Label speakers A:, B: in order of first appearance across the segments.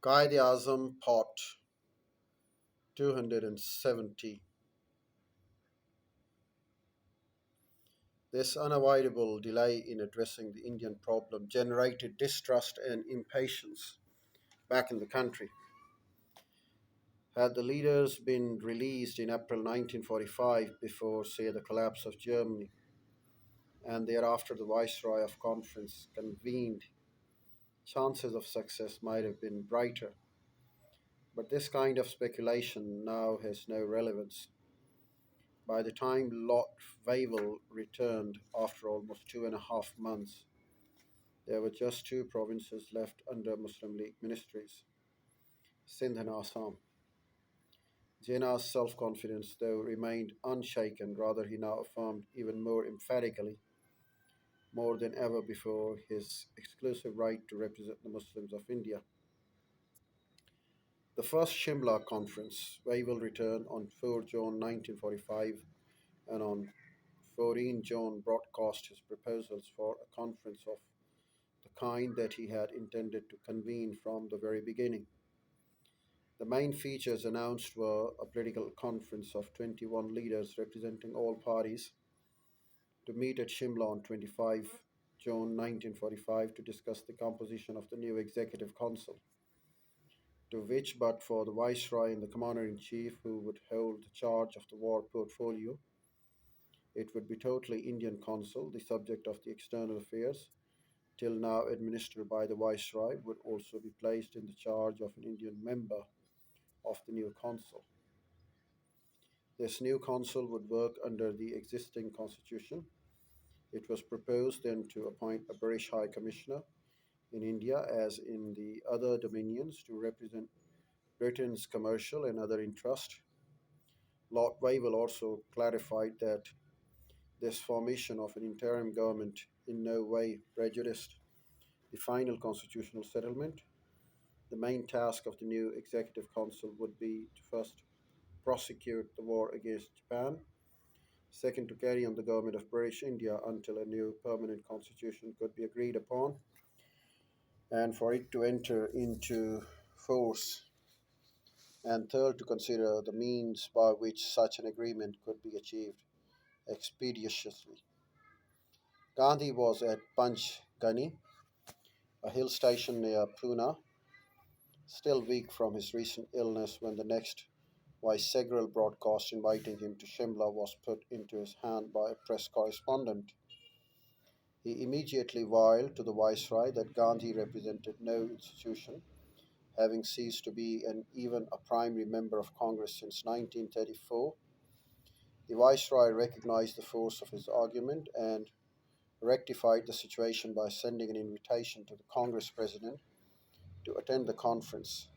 A: Quaid Azam Part 270. This unavoidable delay in addressing the Indian problem generated distrust and impatience back in the country. Had the leaders been released in April 1945 before, say, the collapse of Germany, and thereafter the Viceroy of Conference convened, chances of success might have been brighter. But this kind of speculation now has no relevance. By the time Lord Wavell returned after almost 2.5 months, there were just two provinces left under Muslim League ministries, Sindh and Assam. Jinnah's self confidence, though, remained unshaken. Rather, he now affirmed even more emphatically, more than ever before, his exclusive right to represent the Muslims of India. The first Shimla conference, Wavell returned on 4 June 1945 and on 14 June broadcast his proposals for a conference of the kind that he had intended to convene from the very beginning. The main features announced were a political conference of 21 leaders representing all parties to meet at Shimla on 25 June 1945 to discuss the composition of the new Executive Council, to which, but for the Viceroy and the Commander in Chief who would hold the charge of the war portfolio, it would be totally Indian Council, the subject of the external affairs, till now administered by the Viceroy, would also be placed in the charge of an Indian member of the new council. This new council would work under the existing constitution. It was proposed then to appoint a British High Commissioner in India, as in the other dominions, to represent Britain's commercial and other interests. Lord Wavell also clarified that this formation of an interim government in no way prejudiced the final constitutional settlement. The main task of the new Executive Council would be to first prosecute the war against Japan, second, to carry on the government of British India until a new permanent constitution could be agreed upon, and for it to enter into force, and third, to consider the means by which such an agreement could be achieved expeditiously. Gandhi was at Panchgani, a hill station near Pune, still weak from his recent illness when the next viceregal broadcast inviting him to Shimla was put into his hand by a press correspondent. He immediately wired to the Viceroy that Gandhi represented no institution, having ceased to be an even a primary member of Congress since 1934. The Viceroy recognized the force of his argument and rectified the situation by sending an invitation to the Congress President to attend the conference.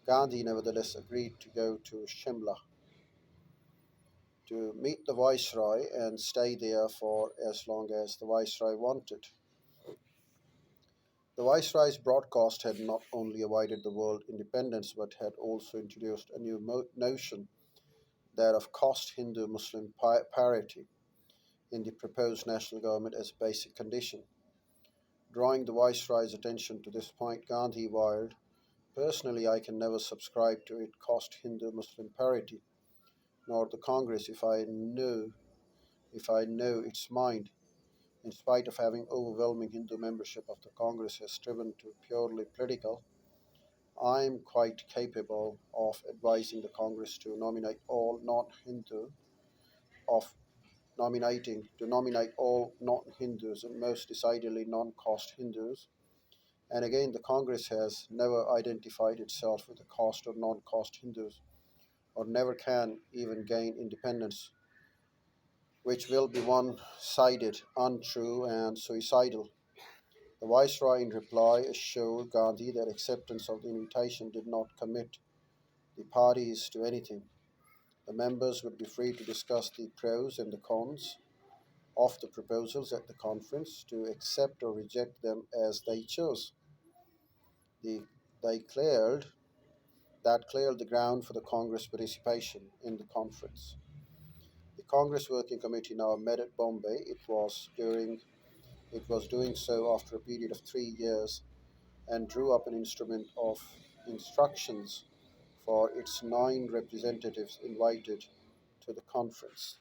A: Gandhi nevertheless agreed to go to Shimla to meet the Viceroy and stay there for as long as the Viceroy wanted. The Viceroy's broadcast had not only avoided the world independence but had also introduced a new notion, that of caste Hindu Muslim parity, in the proposed national government as a basic condition. Drawing the Viceroy's attention to this point, Gandhi wired, "Personally, I can never subscribe to it caste Hindu Muslim parity, nor the Congress if I know its mind. In spite of having overwhelming Hindu membership of the Congress has striven to purely political, I am quite capable of advising the Congress to nominate all non-Hindu of nominate all non-Hindus and most decidedly non-caste Hindus. And again, the Congress has never identified itself with the caste or non-caste Hindus, or never can even gain independence, which will be one-sided, untrue, and suicidal." The Viceroy, in reply, assured Gandhi that acceptance of the invitation did not commit the parties to anything. The members would be free to discuss the pros and the cons of the proposals at the conference, to accept or reject them as they chose. The, they cleared that cleared the ground for the Congress participation in the conference. The Congress Working Committee now met at Bombay. It was doing so after a period of 3 years and drew up an instrument of instructions for its nine representatives invited to the conference.